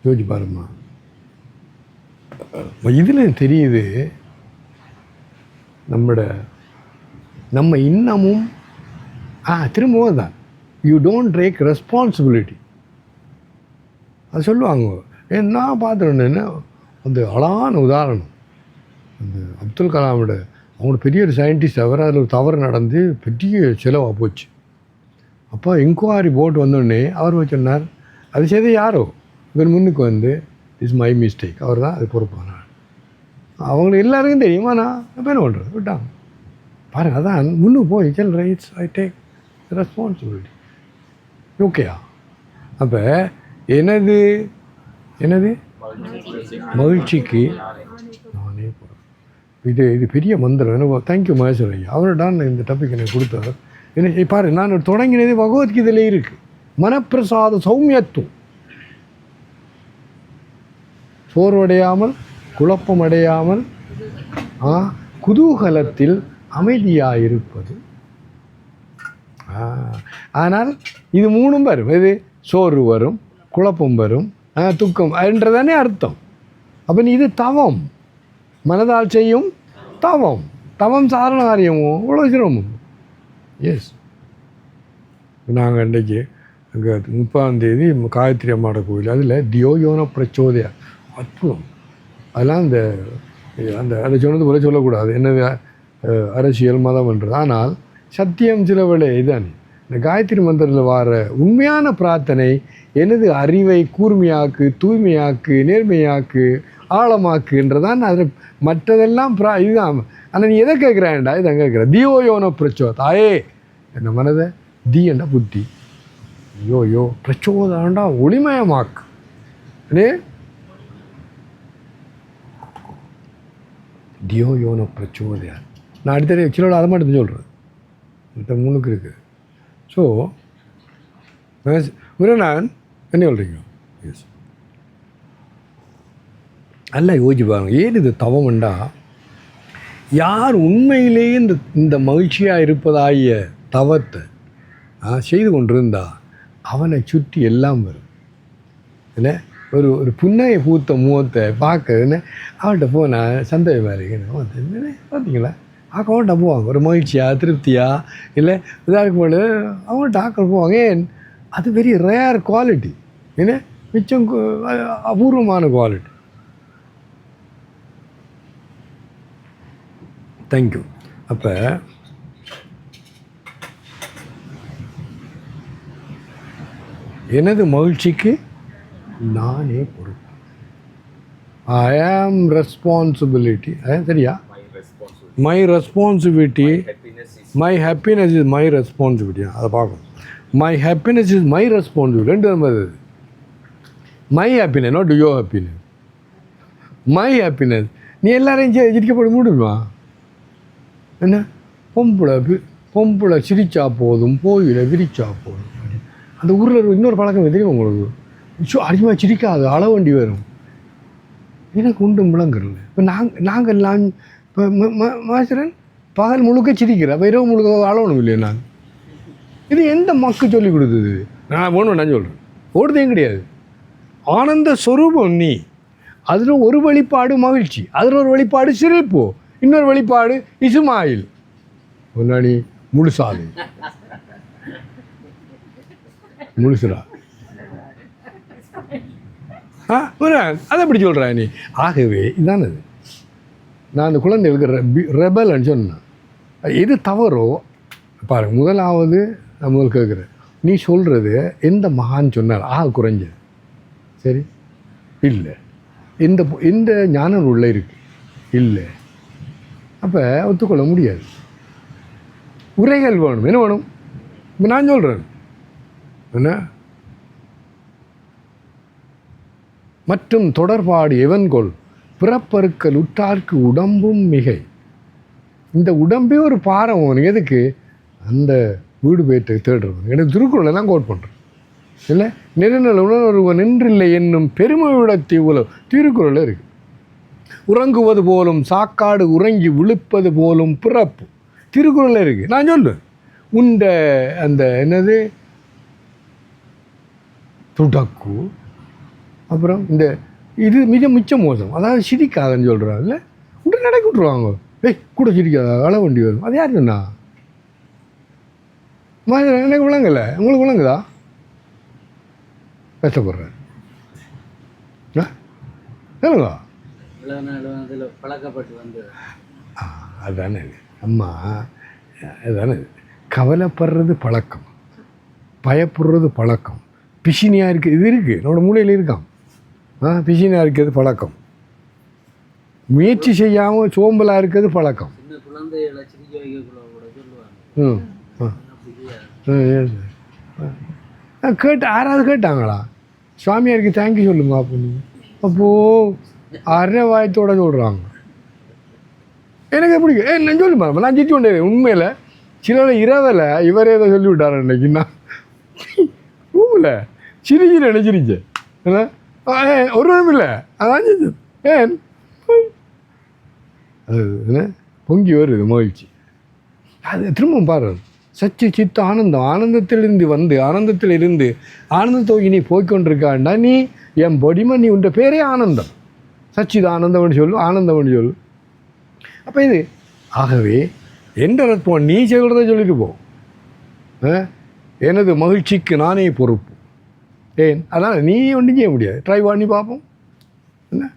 யோசிச்சு பாருமா. இதில் தெரியுது நம்ம இன்னமும் திரும்பவும் தான் யூ டோன்ட் டேக் ரெஸ்பான்சிபிலிட்டி. அது சொல்லுவாங்க. நான் பார்த்துருந்தேன்னா அந்த அழகான உதாரணம் அந்த அப்துல் கலாமோட அவங்களோட பெரிய ஒரு சயின்டிஸ்ட். அவர் அதில் ஒரு தவறு நடந்து பெரிய செலவாக போச்சு. அப்போ என்கொயரி போர்டு வந்தோடனே அவர் சொன்னார், அது செய்த யாரோ இவர் முன்னுக்கு வந்து இஸ் மை மிஸ்டேக், அவர் தான் அது பொறுப்பானார். அவங்களுக்கு எல்லாருக்கும் தெரியுமா, நான் இப்போ என்ன பண்ணுறது விட்டாங்க பாருங்கள். அதான் முன்னுக்கு போய் செல் ரைட்ஸ் ஐ டேக் ரெஸ்பான்சிபிலிட்டி. ஓகேயா? அப்போ எனது மகிழ்ச்சிக்கு நானே போகிறேன். இது பெரிய மந்திரம். எனக்கு தேங்க்யூ மகேஸ்வர ஐயா, அவர் தான் இந்த டாபிக் எனக்கு கொடுத்தார். என்ன பாரு, நான் தொடங்கினது பகவத்கீதையிலே இருக்குது. மனப்பிரசாத சௌமியத்துவம், சோர்வடையாமல் குழப்பமடையாமல் குதூகலத்தில் அமைதியாயிருப்பது. ஆனால் இது மூணும் வரும். இது சோர்வு வரும், குழப்பம் வரும், துக்கம் என்றதானே அர்த்தம். அப்போ இது தவம், மனதால் செய்யும் தவம். தவம் சாதாரண காரியமோ இவ்வளோ சிரமம். எஸ், நாங்கள் இன்றைக்கு அங்கே 30ஆம் காயத்ரி அம்மாவோட கோயில், அதில் தியோயோன பிரச்சோதயா அற்புதம். அதெல்லாம் அந்த அதை சொன்னது போல சொல்லக்கூடாது, என்னது அரசியல் மதம் என்றது. ஆனால் சத்தியம் சில வேளை இதுதான். இந்த காயத்ரி மந்திரத்தில் வர உண்மையான பிரார்த்தனை எனது அறிவை கூர்மையாக்கு, தூய்மையாக்கு, நேர்மையாக்கு, ஆழமாக்குன்றதான். அது மற்றதெல்லாம் இதுதான். ஆனால் நீ எதை கேட்குறான்டா, இதை கேட்குற தியோயோனோ பிரச்சோ தாயே என்ன மனதை தி என்ற புத்தி, யோ பிரச்சோதாண்டா ஒளிமயமாக்கு. தியோ யோனோ பிரச்சோதயா. நான் அடுத்த சிலோட அதை மட்டும் சொல்கிறேன், மற்ற மூணுக்கு இருக்குது. ஸோ நான் என்ன சொல்கிறீங்க? எஸ், நல்லா யோசிச்சு பாருங்க. ஏன் இது தவம்ண்டா, யார் உண்மையிலேயே இந்த மகிழ்ச்சியாக இருப்பதாகிய தவத்தை செய்து கொண்டிருந்தா அவனை சுற்றி எல்லாம் வரும். என்ன ஒரு புன்னையை பூத்த முகத்தை பார்க்க அவன்கிட்ட போனால் சந்தேகமாக இருக்கு. பார்த்தீங்களா, அவன்கிட்ட போவாங்க ஒரு மகிழ்ச்சியா, திருப்தியா, இல்லை இதாக போல அவங்கள்ட்ட ஆக்கள் போவாங்க. ஏன்? அது வெரி ரேர் குவாலிட்டி. ஏன்னா மிச்சம் அபூர்வமான குவாலிட்டி. தேங்க்யூ. அப்போ எனது மகிழ்ச்சிக்கு நானே பொறுப்பு. ஐ ஆம் ரெஸ்பான்சிபிலிட்டி. சரியா? My responsibility, my happiness is my responsibility. அதை பார்க்கணும். My happiness is my responsibility. ரெண்டு number. My happiness, not your happiness. My happiness. நீ எல்லாரையும் சிரிக்கப்பட முடியுமா? என்ன பொம்பளை சிரிச்சா போதும், போயில விரிச்சா போதும். அந்த ஊரில் இன்னொரு பழக்கம் தெரியும் உங்களுக்கு, அதிகமாக சிரிக்காது, அள வண்டி வரும். எனக்கு உண்டு முழங்குறல. இப்போ நாங்கள் இப்போ மாஸ்டரன் பகல் முழுக்க சிரிக்கிறேன், அப்போ இரவு முழுக்க அளவணும் இல்லையா? நாங்கள் இது எந்த மக்கு சொல்லி கொடுத்தது? நான் ஒன்று நான் சொல்கிறேன், ஓடுதையும் கிடையாது. ஆனந்த ஸ்வரூபம் நீ. அதில் ஒரு வெளிப்பாடு மகிழ்ச்சி, அதில் ஒரு வெளிப்பாடு சிரிப்பு, இன்னொரு வெளிப்பாடு இசுமாயில். முன்னாடி முழுசாலை முழுசுரா அதை எப்படி சொல்கிறா நீ? ஆகவே இதானது. நான் அந்த குழந்தைகளுக்கு ரெபல்ன்னு சொன்னேன். எது தவறோ பாருங்கள். முதலாவது நான் முதல் கேட்குறேன், நீ சொல்கிறது எந்த மகான் சொன்னார் குறைஞ்சது? சரி இல்லை. இந்த ஞானம் உள்ள இருக்கு இல்லை. அப்போ ஒத்துக்கொள்ள முடியாது. உரைகள் வேணும். என்ன வேணும்? இப்போ நான் சொல்கிறேன் என்ன, மற்றும் தொடர்பாடு எவன்கொள் பிறப்பறுக்கல் உற்றார்க்கு உடம்பும் மிகை. இந்த உடம்பே ஒரு பாரம். எதுக்கு? அந்த வீடு போயிட்டு தேடுறது. எனக்கு திருக்குறள் தான் கோட் பண்ணுறேன் இல்லை. நெருநல் உணர்வன் நின்றில்லை என்னும் பெருமை விடத்தி உலகம் திருக்குறள் இருக்குது. உறங்குவது போலும் சாக்காடு உறங்கி விழுப்பது போலும் பிறப்பு திருக்குறள் இருக்குது. நான் சொல்லுவேன், உண்ட அந்த என்னது துடக்கு அப்புறம் இந்த இது மிச்சம் மோசம், அதாவது சிரிக்காதன்னு சொல்கிறாங்கல்ல, உடனே நடக்க விட்ருவாங்க. கூட சிரிக்காதா, அள வண்டி வரும். அது யார் சொன்னா? எனக்கு விளங்கலை, உங்களுக்கு விளங்குதா? கஷ்டப்படுறேன் சொல்லுங்க. அதுதானே அம்மா, அதுதானே கவலைப்படுறது பழக்கம், பயப்படுறது பழக்கம், பிசினியாக இருக்குது. இது இருக்குது, என்னோட மூளையில் இருக்கான். பிசினியாக இருக்கிறது பழக்கம், முயற்சி செய்யாமல் சோம்பலாக இருக்கிறது பழக்கம். யாராவது கேட்டாங்களா சுவாமியாருக்கு தேங்க்யூ சொல்லுங்க அப்படின்னு? அப்போது அரை வாயத்தோட சொல்கிறாங்க. எனக்கு பிடிக்கும். நான் சொல்லி பாருங்க, நான் சிரிச்சு கொண்டே உண்மையில் சில இரவில் இவரே ஏதோ சொல்லி விட்டார் அன்னைக்கு. நான் ரூமில் சிரிச்சு நினைச்சிருச்சேன். ஒரு நேரம் இல்லை, அதான் ஏன் அது என்ன பொங்கி வருது மகிழ்ச்சி. அது திரும்ப பாருங்க, சச்சி சித்த ஆனந்தம், ஆனந்தத்திலிருந்து வந்து ஆனந்தத்தை நீ போய்கொண்டிருக்காண்டா, நீ என் பொடிமா, நீ உன்ற பேரே ஆனந்தம், சச்சித ஆனந்தம்னு சொல்லு, ஆனந்தம்னு சொல்லு. அப்போ இது ஆகவே என்ற ரத்பம் நீ சொல்கிறத சொல்லிட்டு போ. எனது மகிழ்ச்சிக்கு நானே பொறுப்பு. ஏன் அதனால் நீ ஒன்றும் செய்ய முடியாது. ட்ரை பண்ணி பார்ப்போம். என்ன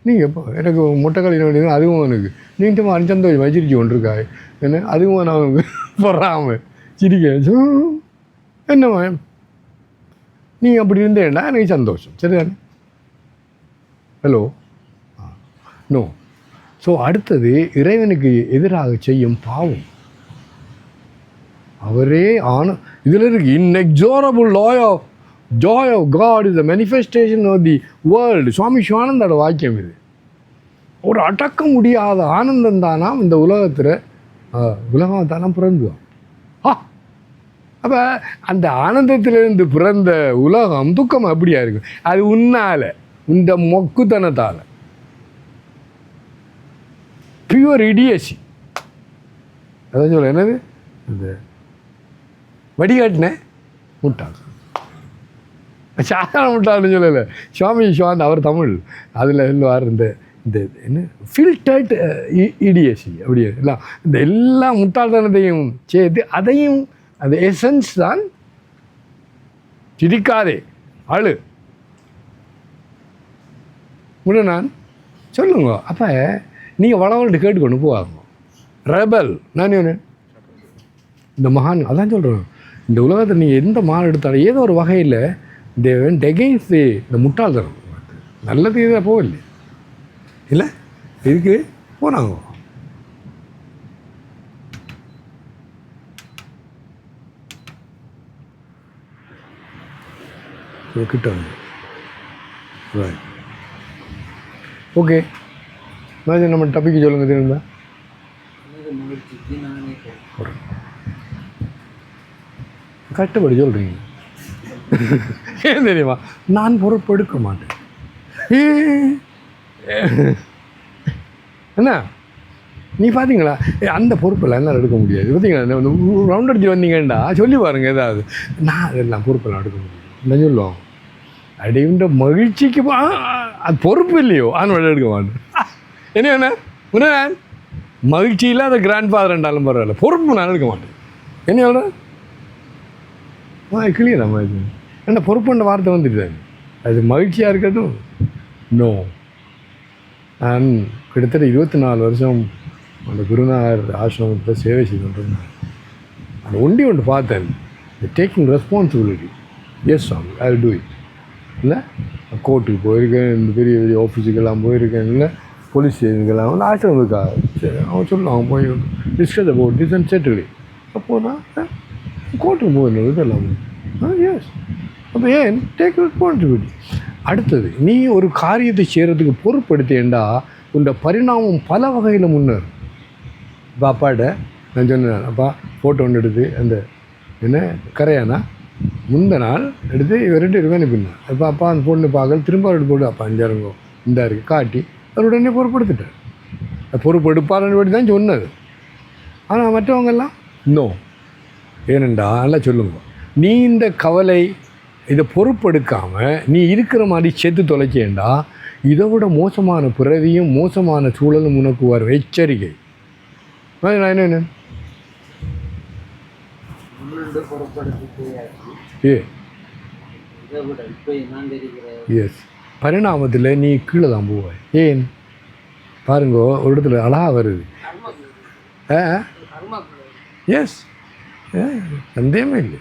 நீங்கள் இப்போ எனக்கு முட்டைக்காளி வேண்டியது, அதுவும் எனக்கு நீண்ட அஞ்சந்தோஷம் வச்சிருச்சு கொண்டிருக்காய் என்ன, அதுவும் நான் பொறாமல் சிரிக்க என்னம்மா நீ அப்படி இருந்தேன்னா எனக்கு சந்தோஷம். சரிதானே? Hello no. ஸோ அடுத்தது இறைவனுக்கு எதிராக செய்யும் பாவம். அவரே இதில் இருக்கு inexorable joy of God is the manifestation of the world. சுவாமி சிவானந்தோட வாக்கியம் இது. ஒரு அடக்க முடியாத ஆனந்தம் தானா இந்த உலகம் தானே பிறந்தோம். அப்போ அந்த ஆனந்தத்திலிருந்து பிறந்த உலகம் துக்கம் அப்படியா இருக்கும்? அது உன்னால், இந்த மொக்குத்தனத்தால், பியூர் இடியசி. அதான் சொல்ல என்னது இந்த வடிகாட்டின முட்டாள், சாதாரண முட்டாள்னு சொல்லலை. சுவாமி சிவானந்த் அவர் தமிழ் அதில் சொல்லுவார், இந்த என்ன ஃபில்டர்ட் இடியசி அப்படியே எல்லாம், இந்த எல்லா முட்டாள்தனத்தையும் சேர்த்து அதையும் அந்த எசன்ஸ் தான். சிரிக்காதே, அழு முன்ன நான் சொல்லுங்க. அப்போ நீங்கள் வளவல்ட்டு கேட்டுக்கொண்டு போவாங்க. ரெபல் நான் இந்த மகான் அதான் சொல்கிறேன். இந்த உலகத்தை நீங்கள் எந்த மகான் எடுத்தாலும் ஏதோ ஒரு வகையில் தே வென்ட் அகெயின்ஸ்ட் இந்த முட்டாள்தனம். நல்லது இதாக போகல இல்லை, இதுக்கு போனாங்க. கிட்ட ஓகே, நம்ம டாபிக் சொல்லுங்கள் திரும்ப. கட்டுப்படி சொல்கிறீங்க. ஏன் தெரியுமா? நான் பொறுப்பெடுக்க மாட்டேன். என்ன நீ பார்த்தீங்களா அந்த பொறுப்பெல்லாம் எல்லாம் எடுக்க முடியாது. பார்த்தீங்களா ரவுண்ட் அடிச்சு வந்தீங்கண்டா சொல்லி பாருங்கள் ஏதாவது. நான் அதெல்லாம் பொறுப்பெல்லாம் எடுக்க முடியும் என்ன சொல்லுவோம். அடின்ற மகிழ்ச்சிக்கு அது பொறுப்பு இல்லையோ ஆனால் எடுக்க மாட்டேன். என்ன முன்ன மகிழ்ச்சி இல்லாத கிராண்ட் ஃபாதர் என்றாலும் பரவாயில்ல, பொறுப்பு நான் எடுக்க மாட்டேன். என்ன சொல்கிறேன் கிளியர் நம்ம இது என்ன பொறுப்புன்ற வார்த்தை வந்துட்டு அது மகிழ்ச்சியாக இருக்கட்டும். நோ, நான் கிட்டத்தட்ட 24 வருஷம் அந்த குருநாதர் ஆசிரமத்தில் சேவை செய்து கொண்டிருந்தேன். அந்த ஒன்று பார்த்தேன், டேக்கிங் ரெஸ்பான்சிபிலிட்டி. எஸ் சாமி, ஐ வில் டூ இட். இல்லை கோர்ட்டுக்கு போயிருக்கேன், இந்த பெரிய பெரிய ஆஃபீஸுக்கெல்லாம் போயிருக்கேன், இல்லை போலீஸ் ஸ்டேஷனுக்கெல்லாம் வந்து ஆசிரமத்துக்காக சரி அவன் சொல்லுவான் போய் discuss about this and settle. அப்போது நான் கோர்ட்டுக்கு போயிருந்தது இதெல்லாம். எஸ், அப்போ ஏன் டேக் ரெஸ்பான்சிபிலிட்டி. அடுத்தது நீ ஒரு காரியத்தை செய்கிறதுக்கு பொறுப்படுத்தேன்டா உண்ட பரிணாமம் பல வகையில் முன்னேறும். இப்போ அப்பாட்ட நான் சொன்னேன், அப்பா ஃபோட்டோ ஒன்று எடுத்து அந்த என்ன கரையானா முந்த நாள் எடுத்து இவர்கிட்ட இருக்க அனுப்பினேன். இப்போ அப்பா அந்த பொண்ணு பார்க்கல, திரும்ப எடுத்து போட்டு அப்பா அஞ்சாருங்கோ இந்த இருக்குது காட்டி அவர் உடனே பொறுப்படுத்திட்டார். பொறுப்பெடுப்பாருன்னு படி தான் சொன்னது. ஆனால் மற்றவங்கெல்லாம் நோ. ஏனெண்டா நல்லா சொல்லுங்க, நீ இந்த கவலை இதை பொறுப்பெடுக்காமல் நீ இருக்கிற மாதிரி செத்து தொலைச்சேண்டா இதை விட மோசமான பிறவியும் மோசமான சூழலும் உனக்கு வரும். எச்சரிக்கை. என்ன எஸ், பரிணாமத்தில் நீ கீழே தான் போவாய். ஏன் பாருங்கோ, ஒரு இடத்துல அழகா வருது. எஸ், சந்தேகமே இல்லை.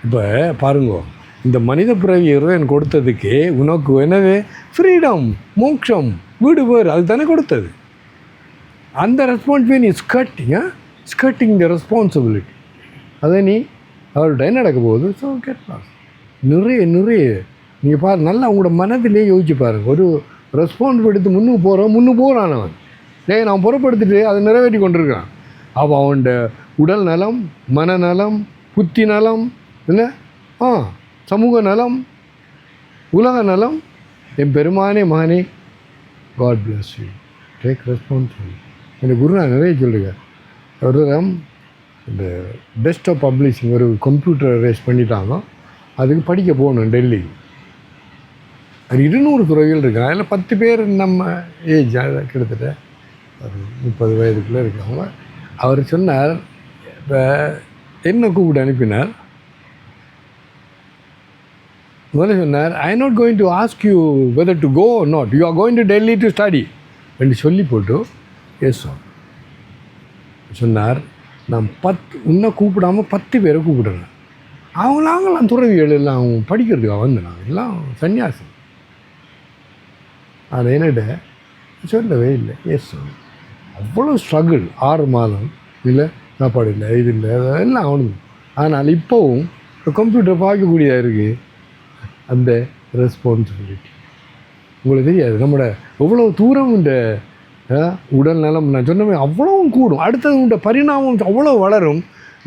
இப்போ பாருங்கோ, இந்த மனித பிறவி இறைவன் கொடுத்ததுக்கு உனக்கு என்னது ஃப்ரீடம், மோட்சம், வீடு பேர், அது தானே கொடுத்தது. அந்த ரெஸ்பான்சிபிலிட்டி நீ ஸ்கர்ட்டிங் த ரெஸ்பான்சிபிலிட்டி. அதை நீ அவர்கிட்ட என்ன நடக்க போகுது. ஸோ கேட்கலாம் நிறைய நீங்கள் பாரு, நல்லா உங்களோட மனதிலே யோசிச்சு பாருங்கள். ஒரு ரெஸ்பான்சிபிலிட்டி முன்னு போகிறான் அவன். நான் புறப்படுத்திட்டு அதை நிறைவேற்றி கொண்டிருக்கான். அப்போ அவனோட உடல் நலம், மனநலம், புத்தி நலம், இல்லை சமூக நலம், உலக நலம். என் பெருமானே மகனே, God bless you, take responsibility. எனக்கு குரு நான் நிறைய சொல்லுங்க. ஒரு இந்த டெஸ்க்டாப் பப்ளிஷிங் ஒரு கம்ப்யூட்டர் ரேஸ் பண்ணிட்டாங்க. அதுக்கு படிக்க போகணும் டெல்லி. அது 200 துறைகள் இருக்காங்க. அதில் 10 பேர் நம்ம ஏஜ் கிட்டத்தட்ட ஒரு 30 வயதுக்குள்ளே இருக்காங்க. அவர் சொன்னார், இப்போ என்ன கூப்பிட்டு அனுப்பினார். முதல்ல சொன்னார், I not going to ask you whether to go or not, you are going to Delhi to study என்று சொல்லி போட்டு எஸ் சொன்னார். நான் உன்னை கூப்பிடாமல் 10 பேரை கூப்பிடுறேன். நாங்களாம் துறவிகள் எல்லாம் படிக்கிறதுக்காக வந்து நாங்கள் எல்லாம் சன்னியாசி. அது என்னட்ட சொல்லவே இல்லை. எஸ், அவ்வளோ ஸ்ட்ரகிள். 6 மாதம் இல்லை, சாப்பாடு இல்லை, இது இல்லை, அதெல்லாம் அவனுக்கு. ஆனால் இப்போவும் கம்ப்யூட்டர் பார்க்கக்கூடியதாக இருக்குது. அந்த ரெஸ்பான்சிபிலிட்டி உங்களுக்கு தெரியாது. நம்மளோட எவ்வளோ தூரம் இந்த உடல் நலம் நான் சொன்னமே அவ்வளவும் கூடும். அடுத்தது உண்ட பரிணாமம் அவ்வளோ வளரும்.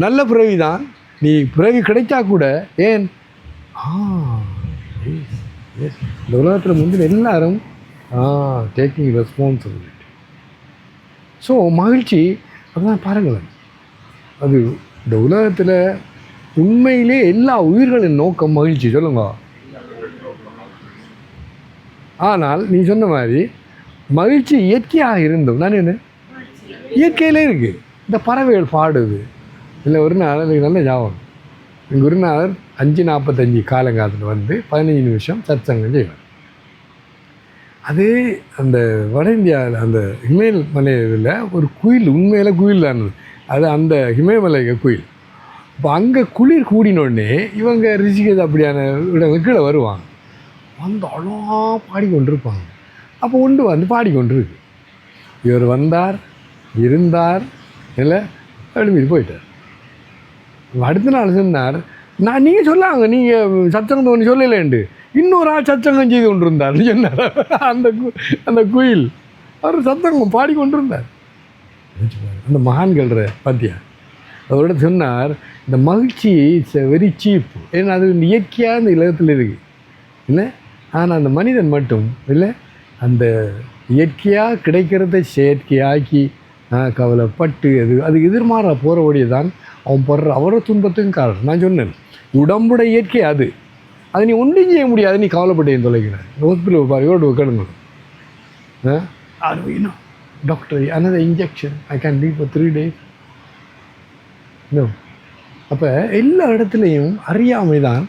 நல்ல பிறவி தான். நீ பிறவி கிடைச்சா கூட ஏன் இந்த உலகத்தில் முந்தின எல்லாரும் டேக்கிங் ரெஸ்பான்சிபிலிட்டி. ஸோ மகிழ்ச்சி அதுதான் பாருங்களேன். அது இந்த உலகத்தில் உண்மையிலே எல்லா உயிர்களின் நோக்கம் மகிழ்ச்சி. சொல்லுங்க. ஆனால் நீ சொன்ன மாதிரி மகிழ்ச்சி இயற்கையாக இருந்தோம். நான் என்ன இயற்கையிலே இருக்குது. இந்த பறவைகள் பாடுது இல்லை. ஒரு நாள் எனக்கு நல்ல ஞாபகம். எங்கள் குருநாதர் 5:45 காலங்காலத்தில் வந்து 15 நிமிஷம் சத்சங்கம் செய்வார். அது அந்த வட இந்தியாவில் அந்த இமயமலையில் ஒரு குயில், உண்மையில் குயில் தான் அது. அந்த இமயமலை குயில். இப்போ அங்கே குளிர் கூடினோடனே இவங்க ரிஷிகேஷ் அப்படியான இடங்களுக்கு கீழே வருவாங்க. வந்து அழகா பாடிக்கொண்டிருப்பாங்க. அப்போ வந்து பாடிக்கொண்டிருக்கு. இவர் வந்தார், இருந்தார், இல்லை எழுப்பி போயிட்டார். அடுத்த நாள் சொன்னார், நீங்கள் சொல்லாங்க, நீங்கள் சச்சங்கம் ஒன்று சொல்லலேண்டு, இன்னொரு ஆள் சச்சங்கம் செய்து கொண்டிருந்தார் சொன்னார். அந்த குயில் அவர் சத்தங்கம் பாடிக்கொண்டிருந்தார். அந்த மகான்கள்ற பார்த்தியா அவரோட சொன்னார், இந்த மகிழ்ச்சி இட்ஸ் வெரி சீப். ஏன்னா அது இயற்கையாக இந்த உலகத்தில் இருக்குது இல்லை. ஆனால் அந்த மனிதன் மட்டும் இல்லை, அந்த இயற்கையாக கிடைக்கிறத செயற்கையாக்கி கவலைப்பட்டு அதுக்கு எதிர்மாற போகிறபடியே தான் அவன் படுற அவரோட துன்பத்துக்கும் காரணம். நான் சொன்னேன், உடம்புட இயற்கை அது. அதை நீ ஒன்றும் செய்ய முடியாது. நீ கவலைப்பட்டேன் தொலைக்கிறேன். ஹாஸ்பிட்டல் பாருவோடு உட்காடுங்க. அது வேணும் doctor, another injection, I can leave for 3 days. இன்னும் அப்போ எல்லா இடத்துலையும் அறியாமை தான்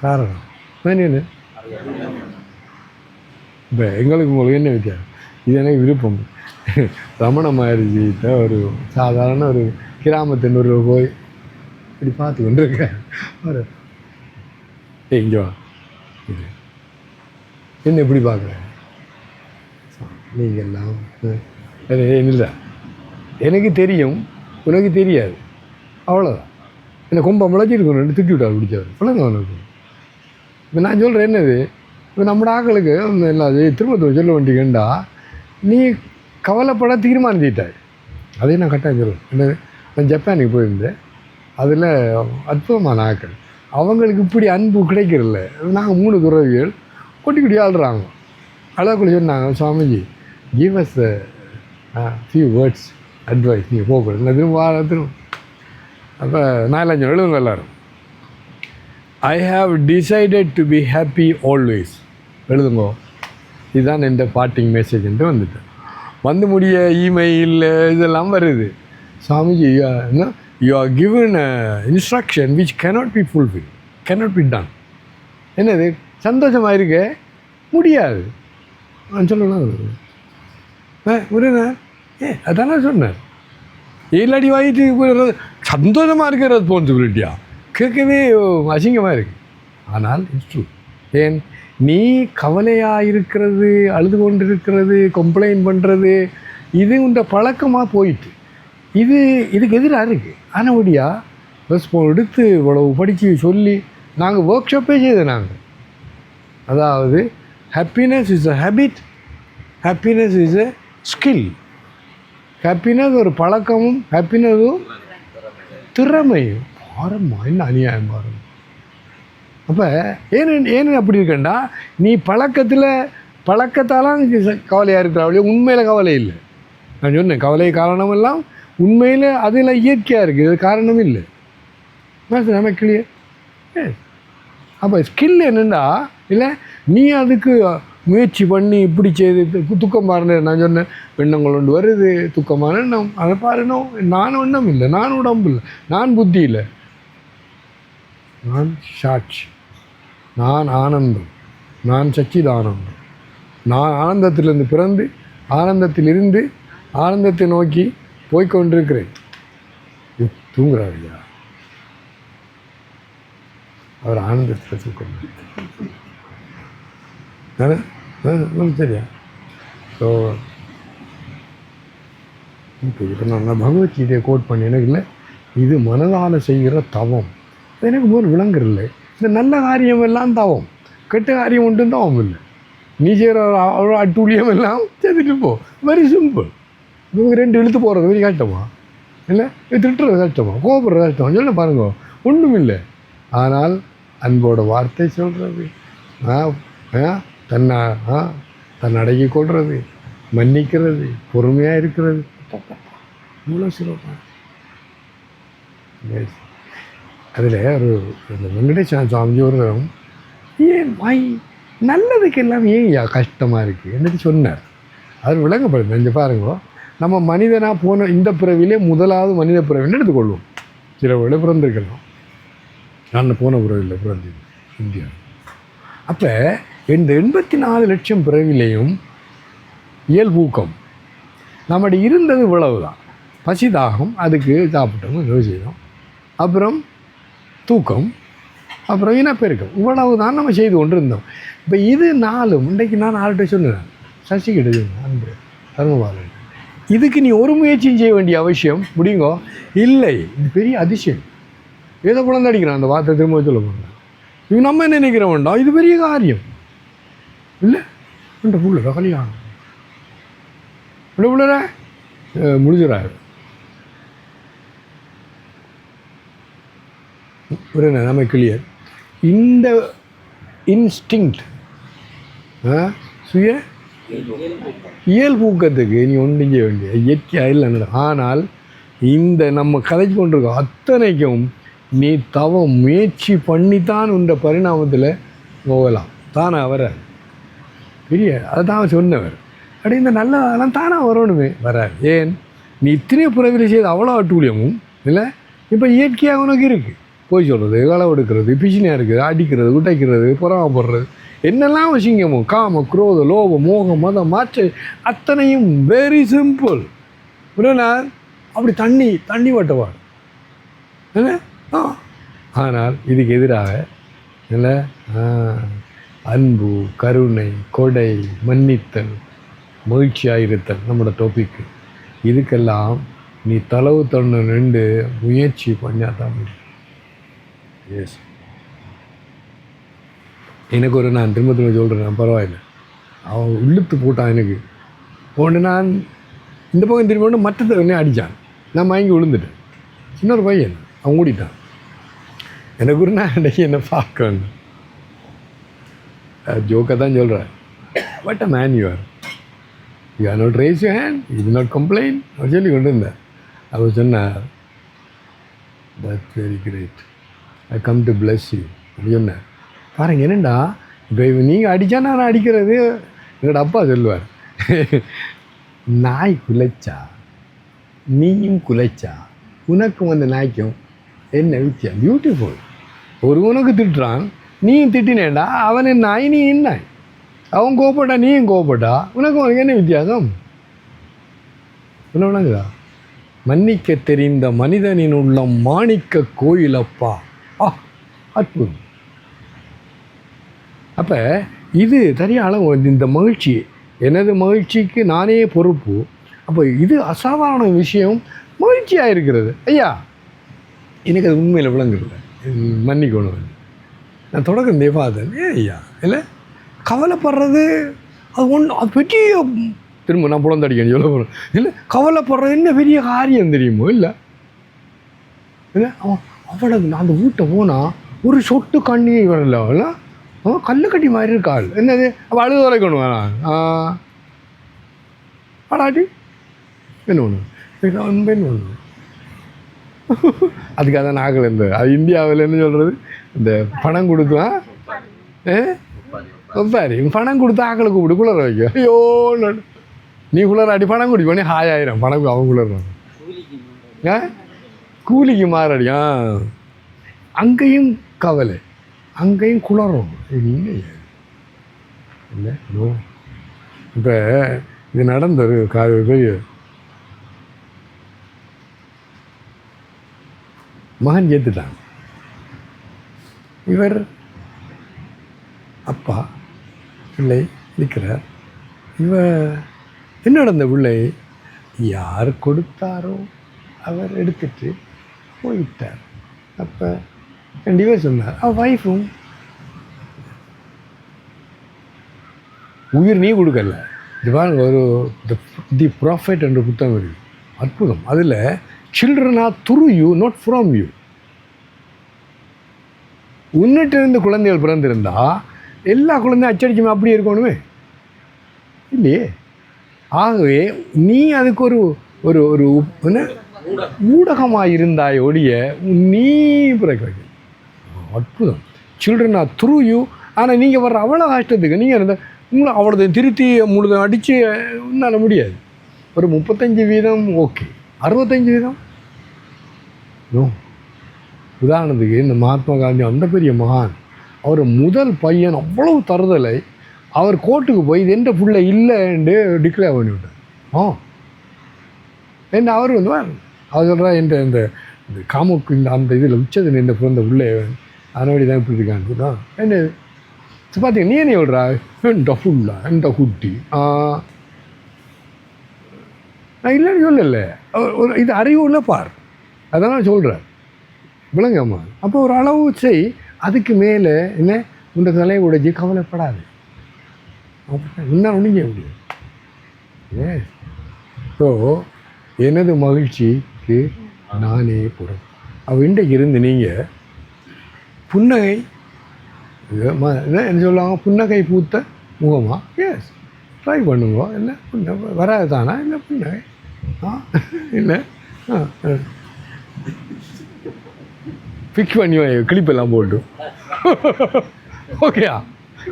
காரணம். என்ன இப்போ எங்களுக்கு உங்களுக்கு என்ன வித்தியாசம்? இது எனக்கு விருப்பம். ரமண மகரிஜிட்ட ஒரு சாதாரண ஒரு கிராமத்தின் ஒரு போய் இப்படி பார்த்து கொண்டு இருக்கேன். ஒரு இங்கே வா, என்ன எப்படி பார்க்குறேன் நீங்கள் எல்லாம் இல்லை, எனக்கு தெரியும் உனக்கு தெரியாது, அவ்வளோதான். என்னை கொம்ப முளைச்சிருக்கணும், ரெண்டு திட்டி விட்டார் பிடிச்சவர் பிள்ளைங்க அவனுக்கு. இப்போ நான் சொல்கிறேன் என்னது, இப்போ நம்ம ஆக்களுக்கு எல்லாம் திரும்ப சொல்ல வேண்டியண்டா நீ கவலைப்பட தீர்மானிச்சிட்டாய். அதையும் நான் கட்டாயம் சொல்லுவேன். என்னது, நான் ஜப்பானுக்கு போயிருந்தேன். அதில் அற்புதமான ஆக்கள், அவங்களுக்கு இப்படி அன்பு கிடைக்கிறதில்ல. நாங்கள் 3 துறவிகள் கொட்டி கொட்டி ஆள்றாங்க. அழகுள்ள சொன்னாங்க, Swamiji give us a few words advice. நீங்கள் போகக்கூடாது. நான் திரும்ப அப்போ 4-5 எழுதுங்க எல்லோரும். I have decided to be happy always. எழுதுங்கோ, இதுதான் எந்த பார்ட்டிங் மெசேஜ்ன்ட்டு வந்துட்டு வந்து முடிய இமெயில் இதெல்லாம் வருது. Swamiji you are given instruction which cannot be fulfil, cannot be done. என்னது சந்தோஷமாக இருக்க முடியாது சொல்லலாம். புரியுதா? அதானே சொன்னார். இல்லாடி வாங்கிட்டு சந்தோஷமாக இருக்க ரெஸ்பான்சிபிலிட்டியா கேட்கவே அசிங்கமாக இருக்குது. ஆனால் இட்ஸ் ட்ரூ. ஏன் நீ கவலையாக இருக்கிறது, அழுது கொண்டு இருக்கிறது, கம்ப்ளைண்ட் பண்ணுறது, இது உண்ட பழக்கமாக போயிட்டு இதுக்கு எதிராக இருக்குது. ஆனால் முடியா ரெஸ்பான்ஸ் எடுத்து இவ்வளவு படித்து சொல்லி நாங்கள் ஒர்க் ஷாப்பே செய்த நாங்கள். அதாவது happiness is a habit, happiness is a skill. Happiness ஒரு பழக்கமும், ஹாப்பினஸும் திறமையும். பாரம்மா, என்ன அநியாயம் பாருங்க. அப்போ ஏன்னு அப்படி இருக்கேன்டா, நீ பழக்கத்தாலாம் கவலையாக இருக்கிறாங்களே, உண்மையில் கவலை இல்லை. நான் சொன்னேன் கவலை காரணமெல்லாம் உண்மையில் அதில் இயற்கையாக இருக்குது, அது காரணம் இல்லை. நம்ம கிளியர். அப்போ ஸ்கில் என்னென்னா இல்லை, நீ அதுக்கு முயற்சி பண்ணி இப்படி செய்து துக்கம் பாருங்க. நான் சொன்னேன் எண்ணங்கள் கொண்டு வருது, துக்கமான எண்ணம், அதை பாருணும். நான் எண்ணம் இல்லை, நான் உடம்பு இல்லை, நான் புத்தி இல்லை, நான் சாட்சி, நான் ஆனந்தம், நான் சச்சிதானந்தம். நான் ஆனந்தத்திலிருந்து பிறந்து ஆனந்தத்திலிருந்து ஆனந்தத்தை நோக்கி போய்கொண்டிருக்கிறேன். தூங்குறார் ஐயா, அவர் ஆனந்தத்தில் தூக்கம் சரியா? ஸோ இப்போ நான் பகவத்கீதையை கோட் பண்ணி எனக்கு இல்லை, இது மனதால் செய்கிற தவம். எனக்கு போல் விளங்குறதில்லை. இந்த நல்ல காரியம் எல்லாம் தவம், கெட்ட காரியம் ஒன்றும் தவம் இல்லை. நீ செய்கிற அவ்வளோ அட்டூழியம் எல்லாம் செய்துட்டு போ. Very simple. இவங்க 2 இழுத்து போகிறது வெரி கஷ்டமா இல்லை? திட்டுறது கஷ்டமா, கோபப்படுறது கஷ்டமா? சொல்ல பாருங்க, ஒன்றும் இல்லை. ஆனால் அன்போட வார்த்தை சொல்கிறது, தன்னை அடக்கி கொள்வது, மன்னிக்கிறது, பொறுமையாக இருக்கிறது, இவ்வளோ சிறப்பாக. அதில் ஒரு வெங்கடேச சுவாமிஜி ஒரு ஏன் நல்லதுக்கு எல்லாம் ஏன் கஷ்டமாக இருக்குது என்னட்டு சொன்னார். அவர் விளங்கப்படுது. கொஞ்சம் பாருங்க, நம்ம மனிதனாக போன இந்த பிறவிலே முதலாவது மனித பிறவின்னு எடுத்துக்கொள்வோம். சில விட பிறந்திருக்கலாம், நான் போன பிறவியில் பிறந்தது இந்தியா. அப்போ இந்த 84 லட்சம் பிறவிலையும் இயல்பூக்கம் நம்மகிட்ட இருந்தது இவ்வளவு தான். பசி தாகம், அதுக்கு சாப்பிட்டோம், ஏதோ செய்தோம், அப்புறம் தூக்கம், அப்புறம் இனப்பெருக்கம், இவ்வளவு தான் நம்ம செய்து கொண்டு இருந்தோம். இப்போ இது 4 இன்றைக்கு நான் 4 சொன்னேன். சசிக்கிட்டது அன்பு தர்மபாலன், இதுக்கு நீ ஒரு முயற்சியும் செய்ய வேண்டிய அவசியம் முடியுங்கோ இல்லை. இது பெரிய அதிசயம். ஏதோ குழந்தை அடிக்கிறான், அந்த வார்த்தை திரும்ப சொல்ல போகிறேன். இது நம்ம என்ன நினைக்கிற வேண்டாம், இது பெரிய காரியம் இல்லை. இந்த புள்ள கல்யாணம் புள்ள முடிஞ்சிடாரு. புரியுது நம்ம கிளியர். இந்த இன்ஸ்டிங்க்ட் சுய இயல்பூக்கத்துக்கு நீ ஒன்றும் செய்ய வேண்டிய இயற்கையாக இல்லை. ஆனால் இந்த நம்ம கதைச்சு கொண்டிருக்கோம் அத்தனைக்கும் நீ தவம் முயற்சி பண்ணித்தான் உன்ற பரிணாமத்தில் போகலாம். தானாக வர பெரிய அதுதான் சொன்னவர். அப்படி இந்த நல்ல அதெல்லாம் தானாக வரணுமே, வராது. ஏன் நீ இத்தனை பிறவியில் செய்த அவ்வளோ அட்டூழியமும் இல்லை. இப்போ இயற்கையாக உனக்கு இருக்குது. போய் சொல்கிறது, களவு எடுக்கிறது, பிச்சினியாக இருக்குது, அடிக்கிறது, உடைக்கிறது, புறாமப்படுறது, என்னெல்லாம் வசிங்கமோ காம குரோத லோபம் மோகம் மதம் மாற்ற அத்தனையும் வெரி சிம்பிள். புரியல? அப்படி தண்ணி வட்டவாடு என்ன. ஆனால் இதுக்கு எதிராக இல்லை அன்பு, கருணை, கொடை, மன்னித்தல், மகிழ்ச்சியாக இருத்தல் நம்மளோட டாபிக்கு. இதுக்கெல்லாம் நீ தளவு தண்ணு நின்று முயற்சி பண்ணாதான் முடியும். எஸ், எனக்கு ஒரு நான் திரும்ப சொல்கிறேன், பரவாயில்லை. அவன் இழுத்து போட்டான் எனக்கு. போட்டு நான் இந்த பக்கம் திரும்ப கொண்டு மற்றதை உடனே அடித்தான். நான் மயங்கி விழுந்துட்டேன். சின்ன பையன் அவன் ஓடிட்டான். எனக்கு ஒரு நான் அன்றைக்கி என்னை பார்க்க வேண்டும். ஜோக்காக தான் சொல்கிறேன். But a man you are not raise you hand, you do not complaint அவர் சொல்லி கொண்டு இருந்தேன். அவர் சொன்னார், that's very great, I come to bless you. சொன்னார். பாருங்க என்னண்டா இப்போ நீங்கள் அடித்தா நான் அடிக்கிறது என்னோட அப்பா சொல்லுவார், நாய் குலைச்சா நீயும் குலைச்சா உனக்கும் அந்த நாய்க்கும் என்ன வித்தியாசம்? பியூட்டிஃபுல். ஒரு உனக்கு திட்டுறான், நீயும் திட்டினேண்டா, அவன் நாய் நீ என்ன, அவன் கோப்பட்டா நீயும் கோப்பட்டா, உனக்கு என்ன வித்தியாசம்? என்ன விளங்குதா? மன்னிக்க தெரிந்த மனிதனின் உள்ள மாணிக்க கோயிலப்பா. அற்புதம். அப்போ இது சரியான அளவு. இந்த மகிழ்ச்சி, எனது மகிழ்ச்சிக்கு நானே பொறுப்பு. அப்போ இது அசாதாரண விஷயம், மகிழ்ச்சியாக இருக்கிறது. ஐயா எனக்கு அது உண்மையில் விளங்குறதில்ல, மன்னிக்கணும். நான் தொடக்கம் தேவாதன் ஐயா இல்லை கவலைப்படுறது அது ஒன்று, அது பெரிய திரும்ப நான் புலந்தடிக்கணும் சொல்ல போகிறேன். இல்லை கவலைப்படுறது என்ன பெரிய காரியம் தெரியுமோ? இல்லை இல்லை அவ்வளவு. நான் அந்த வீட்டை போனால் ஒரு சொட்டு கண்ணீர் வரல, இல்லை அவன் கல்லு கட்டி மாதிரி இருக்காள். என்னது அப்போ அழுது வரைக்கணும் வேணாம் ஆடாட்டி என்ன ஒன்று பெண் ஒன்று. அதுக்காக தான் நாங்கள் இருந்தது. அது இந்தியாவில் என்ன சொல்கிறது, இந்த பணம் கொடுத்தா ஒப்பாரி பணம் கொடுத்தா ஆக்களை கூப்பிட்டு குளர வைக்க. ஐயோ நீ குளராடி பணம் குடி பண்ணி 1000 பணம் அவன் குளர்றான். கூலிக்கு மாறடி. அங்கேயும் கவலை, அங்கேயும் குளரும். இல்லை இப்போ இது நடந்த ஒரு பெரிய மகன் ஏற்றுட்டான். இவர் அப்பா பிள்ளை இருக்கிறார். என்னோட அந்த பிள்ளை யார் கொடுத்தாரோ அவர் எடுத்துட்டு போயிட்டார். அப்போ கண்டிப்பாக சொன்னார். அவள் ஒய்ஃபும் உயிர் நீ கொடுக்கல. இது பாருங்க, ஒரு தி ப்ராஃபெட் என்ற புத்தகம் இருக்குது, அற்புதம். அதில் children are through you not from you. உன்னிட்டிருந்து குழந்தைகள் பிறந்திருந்தா எல்லா குழந்தையும் அச்சடிக்குமே அப்படியே இருக்கணுமே இல்லையே. ஆகவே நீ அதுக்கு ஒரு ஒரு ஒரு என்ன ஊடகமாக இருந்தாய் ஒழிய நீ பிறக்க வைக்க. அற்புதம். Children are through you. ஆனால் நீங்கள் வர்ற அவ்வளோ கஷ்டத்துக்கு நீங்கள் இருந்த உங்களை அவ்வளோ திருத்தி முழுதும் அடித்து உன்னால் முடியாது. ஒரு 35% ஓகே, 65% நோ. உதாரணத்துக்கு இந்த மகாத்மா காந்தி அந்த பெரிய மகான், அவர் முதல் பையன் அவ்வளவு தருதலை அவர் கோர்ட்டுக்கு போய் இது எந்த பிள்ளை இல்லைன்னு டிக்ளேர் பண்ணிவிட்டார். என்ன அவர் அவர் சொல்கிறா என்ற இந்த காமுக்கு இந்த அந்த இதில் உச்சது இந்த பிறந்த பிள்ளை அதனபடி தான் இப்படி இருக்கான்னு என்ன பார்த்தீங்க. நீ என்ன சொல்கிறா எந்த ஃபுல்லா எந்த குட்டி நான் இல்லைன்னு சொல்லலை. ஒரு இது அறிவுள்ள பார், அதெல்லாம் சொல்கிறேன் விளங்கம்மா. அப்போ ஒரு அளவு செய், அதுக்கு மேலே என்ன இந்த தலையை உடைச்சி கவலைப்படாது. இன்னும் ஒன்றுங்க முடியும். ஸோ எனது மகிழ்ச்சிக்கு நானே பொறுப்பு. அவள் இன்றைக்கு இருந்து நீங்கள் புன்னகை என்ன சொல்லுவாங்க, புன்னகை பூத்த முகமா? எஸ், ட்ரை பண்ணுங்க. இல்லை புன்னகை வராது தானா? இல்லை புன்னகை இல்லை ஃபிக்ஸ் பண்ணி கிளிப்பெல்லாம் போட்டு ஓகேயா,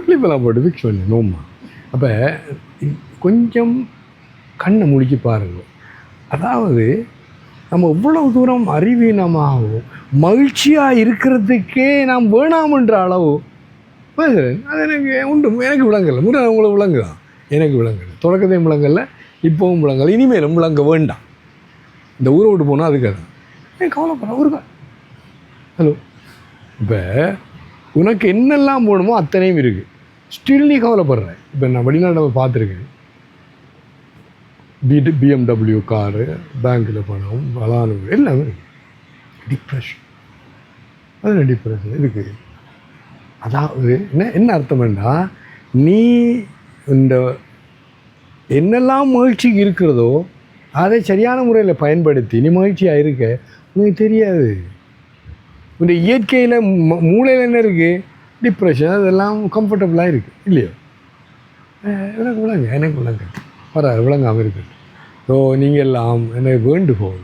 கிளிப்பெல்லாம் போட்டு ஃபிக்ஸ் பண்ணி நோம்மா. அப்போ கொஞ்சம் கண்ணை முழிக்கி பாருங்க. அதாவது நம்ம இவ்வளவு தூரம் அறிவீனமாகவும் மகிழ்ச்சியாக இருக்கிறதுக்கே நாம் வேணாமன்ற அளவு பேசுகிறேன். அது எனக்கு உண்டு, எனக்கு விளங்கலை. உங்களுக்கு விளங்குதான், எனக்கு விளங்கலை. தொடக்கத்தையும் விளங்கலை, இப்போவும் விளங்கலை, இனிமேலும் விளங்க வேண்டாம். இந்த ஊரை விட்டு போனால் அதுக்காக தான் ஏன் கவலைப்படுறேன் ஊருக்கா. ஹலோ, இப்போ உனக்கு என்னெல்லாம் போகணுமோ அத்தனையும் இருக்குது, ஸ்டில் நீ கவலைப்படுற. இப்போ நான் வெளிநாடு பார்த்துருக்கேன், BMW காரு, பேங்க்கில் பணம், வளானு எல்லாமே இருக்குது. டிப்ரெஷன், அதில் டிப்ரெஷன் இருக்குது. அதாவது என்ன அர்த்தம்னா, நீ இந்த என்னெல்லாம் மகிழ்ச்சிக்கு இருக்கிறதோ அதை சரியான முறையில் பயன்படுத்தி நீ மகிழ்ச்சியாக இருக்க உனக்கு தெரியாது. இந்த இயற்கையில் மூளையில் என்ன இருக்குது, டிப்ரெஷன், அதெல்லாம் கம்ஃபர்டபுளாக இருக்குது இல்லையோ. எனக்கு விளங்க, எனக்கு விளங்க வராது, விளங்காமல் இருக்குது. ஸோ நீங்கள் எல்லாம் எனக்கு வேண்டுகோள்,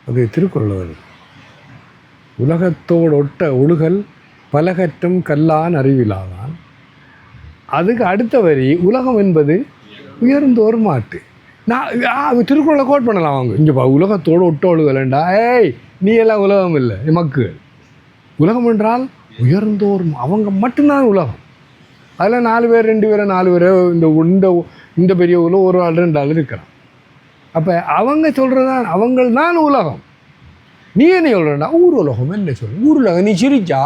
அது திருக்குறள் வருது. உலகத்தோடு ஒட்ட ஒழுகல் பலகற்றும் கல்லான் அறிவிலாதான். அதுக்கு அடுத்த வரி உலகம் என்பது உயர்ந்தோர் மாட்டு. நான் திருக்குறளை கோட் பண்ணலாம். அவங்க இங்கே உலகத்தோடு ஒட்ட ஒழுகலண்டா, ஏய் நீ எல்லாம் உலகம் இல்லை மக்கள். உலகம் என்றால் உயர்ந்தோர், அவங்க மட்டும்தான் உலகம். அதில் 4 பேர் 2 பேர் 4 பேர் இந்த பெரிய ஊரில் ஒரு ஆள் 2 ஆள் இருக்கிறான். அப்போ அவங்க சொல்கிறதான் அவங்கள் தான் உலகம். நீ என்ன சொல்கிறா ஊர் உலகம் என்ன சொல்ற? ஊர் உலகம் நீ சிரிச்சா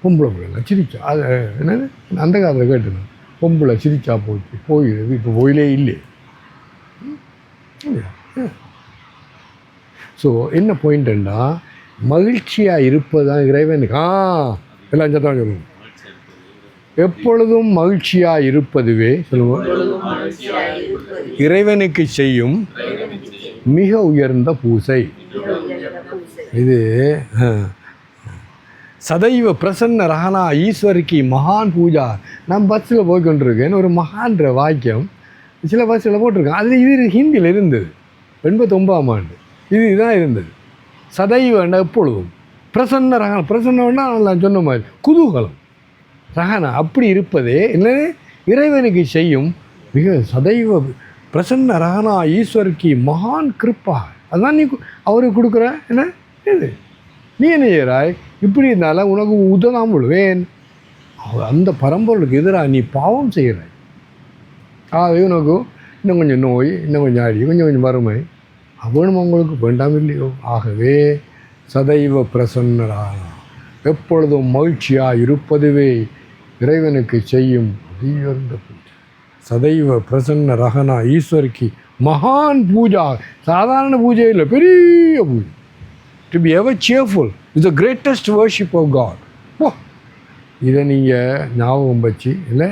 பொம்பளை பிள்ளைங்க சிரிச்சா, அது என்னது அந்த காலத்தில் கேட்டுனேன், பொம்பளை சிரிச்சா போயிடுது. இப்போ போயிலே இல்லை. ஸோ என்ன பாயிண்ட்டுன்னா, மகிழ்ச்சியாக இருப்பது தான் இறைவனுக்கு. எல்லாம் சத்தான் சொல்லுவோம். எப்பொழுதும் மகிழ்ச்சியாக இருப்பதுவே சொல்லுவோம் இறைவனுக்கு செய்யும் மிக உயர்ந்த பூசை. இது சதைவ பிரசன்ன ரஹனா ஈஸ்வரிக்கு மகான் பூஜா. நான் பஸ்ஸில் போய்கொண்டிருக்கேன், ஒரு மகான்ற வாக்கியம் சில பஸ்ஸில் போட்டிருக்கேன். அதில் இது ஹிந்தியில் இருந்தது 89ஆம் ஆண்டு. இதுதான் இருந்தது. சதைவண்டா எப்பொழுதும் பிரசன்ன ரஹனா. பிரசன்னன்னா நான் சொன்ன மாதிரி குதூகலம் ரஹனா அப்படி இருப்பதே என்னது இறைவனுக்கு செய்யும் மிக சதைவ பிரசன்ன ரஹனா ஈஸ்வருக்கு மகான் கிருப்பா. அதுதான் நீ அவருக்கு கொடுக்குற என்ன இது. நீ என்ன செய்கிறாய்? இப்படி இருந்தாலும் உனக்கு உதவாமல் வேன். அந்த பரம்பொருளுக்கு எதிராக நீ பாவம் செய்கிறாய். ஆகவே உனக்கு இன்னும் கொஞ்சம் நோய், இன்னும் கொஞ்சம் அடி, கொஞ்சம் கொஞ்சம் வறுமை அவனும் அவங்களுக்கு வேண்டாம் இல்லையோ. ஆகவே சதைவ பிரசன்னராக எப்பொழுதும் மகிழ்ச்சியாக இருப்பதுவே இறைவனுக்கு செய்யும் உயர்ந்த பூஜை. சதைவ பிரசன்ன ரகனா ஈஸ்வரிக்கு மகான் பூஜா. சாதாரண பூஜை இல்லை, பெரிய பூஜை. To be ever cheerful is the greatest worship of God. இதை நீங்கள் ஞாபகம் வச்சு இல்லை,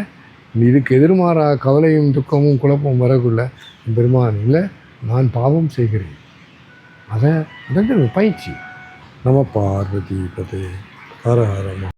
இதுக்கு எதிர்மாறாக கவலையும் துக்கமும் குழப்பமும் வரக்குள்ள பெருமான் இல்லை நான் பாவம் செய்கிறேன். அதை பயிற்சி. நம பார்வதி பதே ஹர ஹரமா.